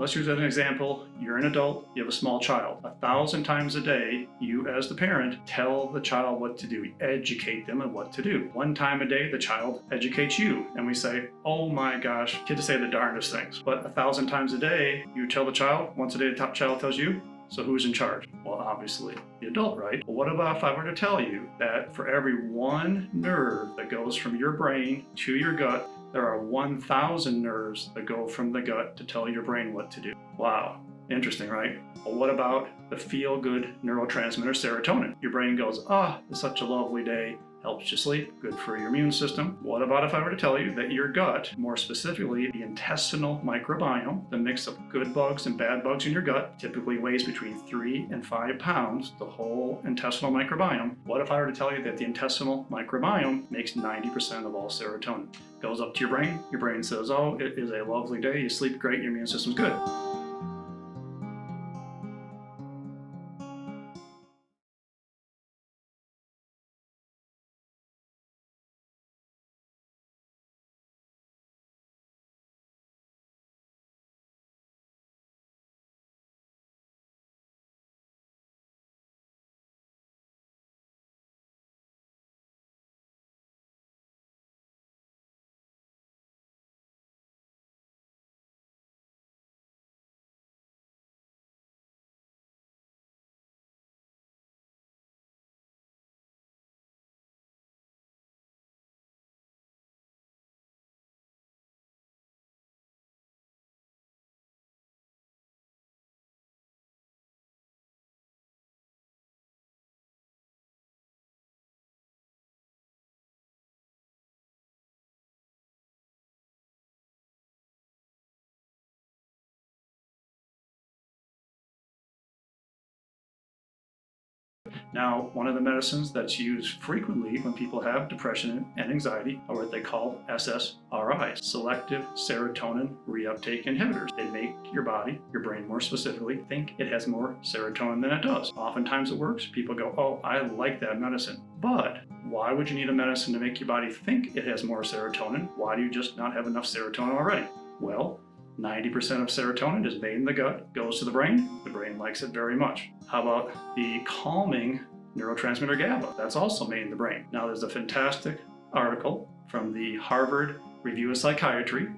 let's use as an example, you're an adult, you have a small child. 1,000 times a day, you as the parent tell the child what to do, educate them on what to do. One time a day, the child educates you, and we say, oh my gosh, kids say the darndest things. But 1,000 times a day, you tell the child, once a day the child tells you, so who's in charge? Well, obviously the adult, right? But what about if I were to tell you that for every one nerve that goes from your brain to your gut, there are 1,000 nerves that go from the gut to tell your brain what to do? Wow, interesting, right? Well, what about the feel-good neurotransmitter serotonin? Your brain goes, it's such a lovely day. Helps you sleep, good for your immune system. What about if I were to tell you that your gut, more specifically the intestinal microbiome, the mix of good bugs and bad bugs in your gut, typically weighs between 3 and 5 pounds, the whole intestinal microbiome. What if I were to tell you that the intestinal microbiome makes 90% of all serotonin? Goes up to your brain says, oh, it is a lovely day, you sleep great, your immune system's good. Now, one of the medicines that's used frequently when people have depression and anxiety are what they call SSRIs, selective serotonin reuptake inhibitors. They make your body, your brain more specifically, think it has more serotonin than it does. Oftentimes it works. People go, oh, I like that medicine. But why would you need a medicine to make your body think it has more serotonin? Why do you just not have enough serotonin already? Well, 90% of serotonin is made in the gut, goes to the brain likes it very much. How about the calming neurotransmitter GABA? That's also made in the brain. Now there's a fantastic article from the Harvard Review of Psychiatry,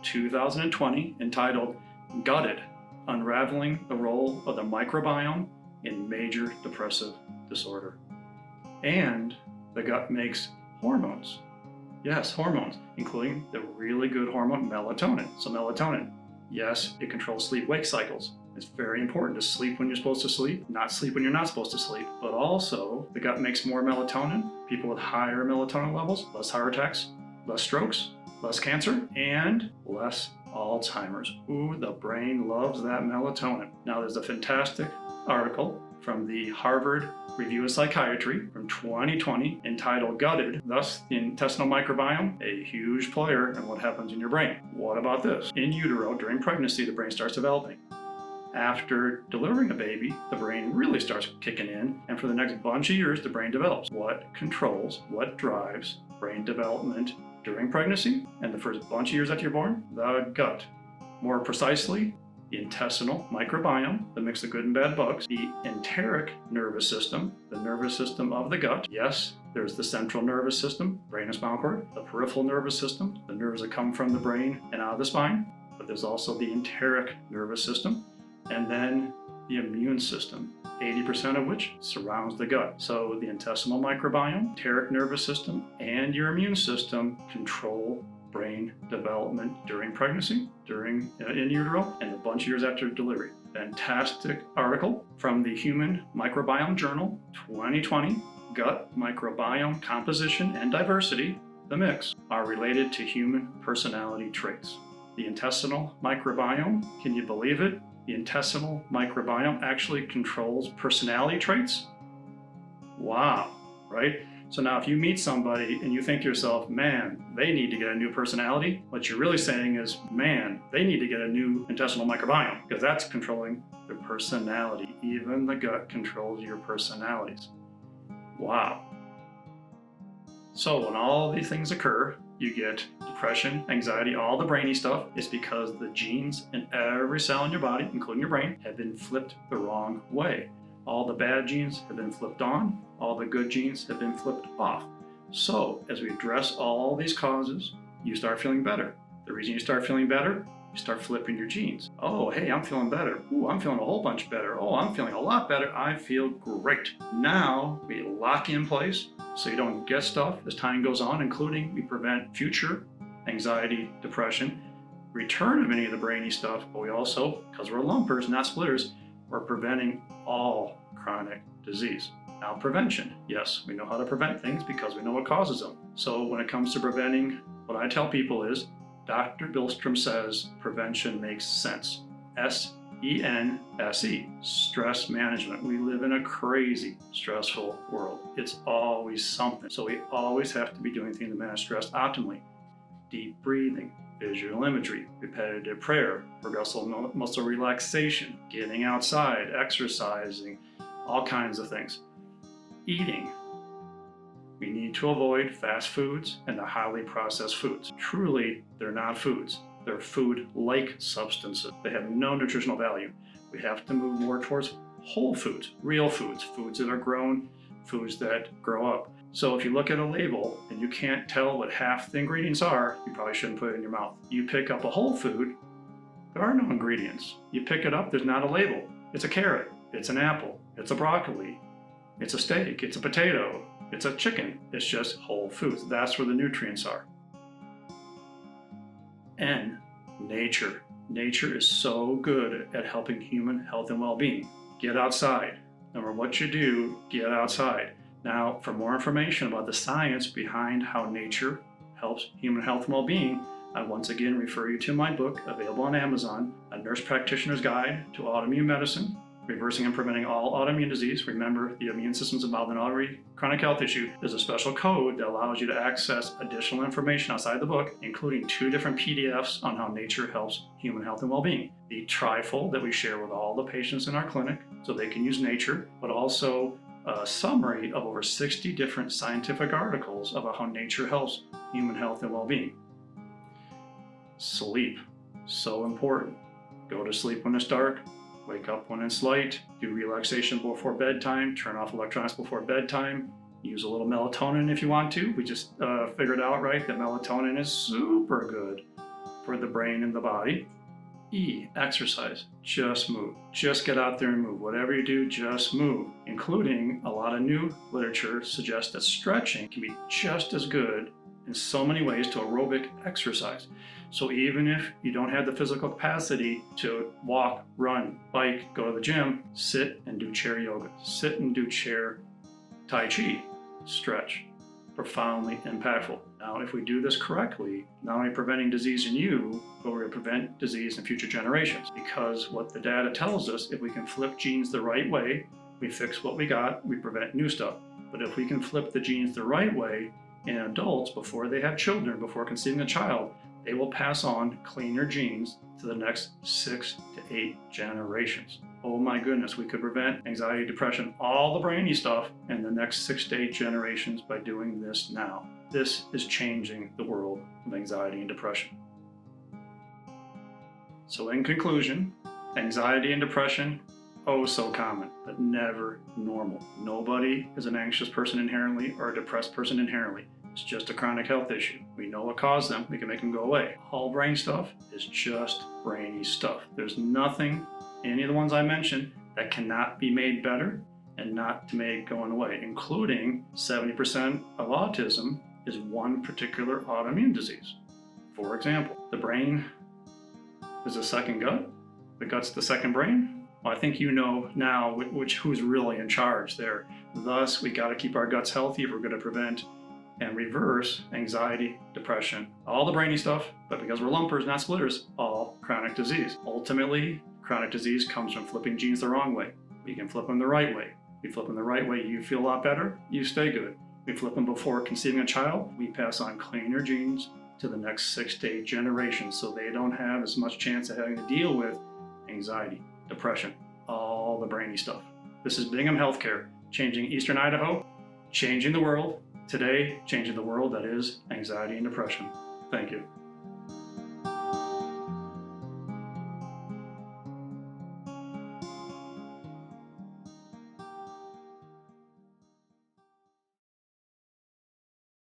2020, entitled Gutted: Unraveling the Role of the Microbiome in Major Depressive Disorder. And the gut makes hormones. Yes, hormones, including the really good hormone melatonin. So melatonin, yes, it controls sleep-wake cycles. It's very important to sleep when you're supposed to sleep, not sleep when you're not supposed to sleep. But also, the gut makes more melatonin. People with higher melatonin levels, less heart attacks, less strokes, less cancer, and less Alzheimer's. Ooh, the brain loves that melatonin. Now, there's a fantastic article from the Harvard Review of Psychiatry from 2020 entitled Gutted, thus the intestinal microbiome, a huge player in what happens in your brain. What about this? In utero, during pregnancy, the brain starts developing. After delivering a baby, the brain really starts kicking in, and for the next bunch of years, the brain develops. What controls, what drives brain development during pregnancy and the first bunch of years after you're born? The gut. More precisely, the intestinal microbiome, the mix of good and bad bugs, the enteric nervous system, the nervous system of the gut. Yes, there's the central nervous system, brain and spinal cord, the peripheral nervous system, the nerves that come from the brain and out of the spine, but there's also the enteric nervous system, and then the immune system, 80% of which surrounds the gut. So the intestinal microbiome, enteric nervous system, and your immune system control brain development during pregnancy, in utero, and a bunch of years after delivery. Fantastic article from the Human Microbiome Journal, 2020. Gut microbiome composition and diversity, the mix, are related to human personality traits. The intestinal microbiome, can you believe it? The intestinal microbiome actually controls personality traits? Wow, right? So now if you meet somebody and you think to yourself, man, they need to get a new personality, what you're really saying is, man, they need to get a new intestinal microbiome, because that's controlling their personality. Even the gut controls your personalities. Wow. So when all these things occur, you get depression, anxiety, all the brainy stuff, is because the genes in every cell in your body, including your brain, have been flipped the wrong way. All the bad genes have been flipped on, all the good genes have been flipped off. So as we address all these causes, you start feeling better. The reason you start feeling better, you start flipping your genes. Oh, hey, I'm feeling better. Ooh, I'm feeling a whole bunch better. Oh, I'm feeling a lot better. I feel great. Now we lock you in place so you don't get stuff as time goes on, including we prevent future anxiety, depression, return of any of the brainy stuff, but we also, because we're lumpers, not splitters, we're preventing all chronic disease. Now, prevention. Yes, we know how to prevent things because we know what causes them. So when it comes to preventing, what I tell people is, Dr. Billstrom says prevention makes sense. S-E-N-S-E, stress management. We live in a crazy, stressful world. It's always something. So we always have to be doing things to manage stress optimally. Deep breathing, visual imagery, repetitive prayer, progressive muscle relaxation, getting outside, exercising, all kinds of things. Eating. We need to avoid fast foods and the highly processed foods. Truly, they're not foods. They're food-like substances. They have no nutritional value. We have to move more towards whole foods, real foods, foods that are grown, foods that grow up. So if you look at a label and you can't tell what half the ingredients are, you probably shouldn't put it in your mouth. You pick up a whole food, there are no ingredients. You pick it up, there's not a label. It's a carrot, it's an apple, it's a broccoli, it's a steak, it's a potato, it's a chicken. It's just whole foods. That's where the nutrients are. And nature. Nature is so good at helping human health and well-being. Get outside. No matter what you do, get outside. Now, for more information about the science behind how nature helps human health and well-being, I once again refer you to my book, available on Amazon, A Nurse Practitioner's Guide to Autoimmune Medicine, Reversing and Preventing All Autoimmune Disease. Remember, the immune system's involved in every chronic health issue. There's a special code that allows you to access additional information outside the book, including 2 different PDFs on how nature helps human health and well-being. The trifold that we share with all the patients in our clinic so they can use nature, but also a summary of over 60 different scientific articles about how nature helps human health and well-being. Sleep, so important. Go to sleep when it's dark, wake up when it's light, do relaxation before bedtime, turn off electronics before bedtime, use a little melatonin if you want to. We just figured out, right, that melatonin is super good for the brain and the body. E, exercise. Just move. Just get out there and move. Whatever you do, just move. Including a lot of new literature suggests that stretching can be just as good in so many ways to aerobic exercise. So even if you don't have the physical capacity to walk, run, bike, go to the gym, sit and do chair yoga. Sit and do chair Tai Chi. Stretch. Profoundly impactful. Now, if we do this correctly, not only preventing disease in you, but we're going to prevent disease in future generations. Because what the data tells us, if we can flip genes the right way, we fix what we got, we prevent new stuff. But if we can flip the genes the right way in adults before they have children, before conceiving a child, they will pass on cleaner genes to the next 6 to 8 generations. Oh my goodness, we could prevent anxiety, depression, all the brainy stuff in the next 6 to 8 generations by doing this now. This is changing the world of anxiety and depression. So in conclusion, anxiety and depression, oh so common, but never normal. Nobody is an anxious person inherently or a depressed person inherently. It's just a chronic health issue. We know what caused them. We can make them go away. All brain stuff is just brainy stuff. There's nothing, any of the ones I mentioned, that cannot be made better and not to make going away, including 70% of autism is one particular autoimmune disease. For example, the brain is the second gut. The gut's the second brain. Well, I think you know now who's really in charge there. Thus, we got to keep our guts healthy if we're going to prevent and reverse anxiety, depression, all the brainy stuff, but because we're lumpers, not splitters, all chronic disease. Ultimately, chronic disease comes from flipping genes the wrong way. We can flip them the right way. We flip them the right way, you feel a lot better, you stay good. We flip them before conceiving a child, we pass on cleaner genes to the next 6 to 8 generations so they don't have as much chance of having to deal with anxiety, depression, all the brainy stuff. This is Bingham Healthcare, changing Eastern Idaho, changing the world Today, changing the world, that is anxiety and depression. Thank you.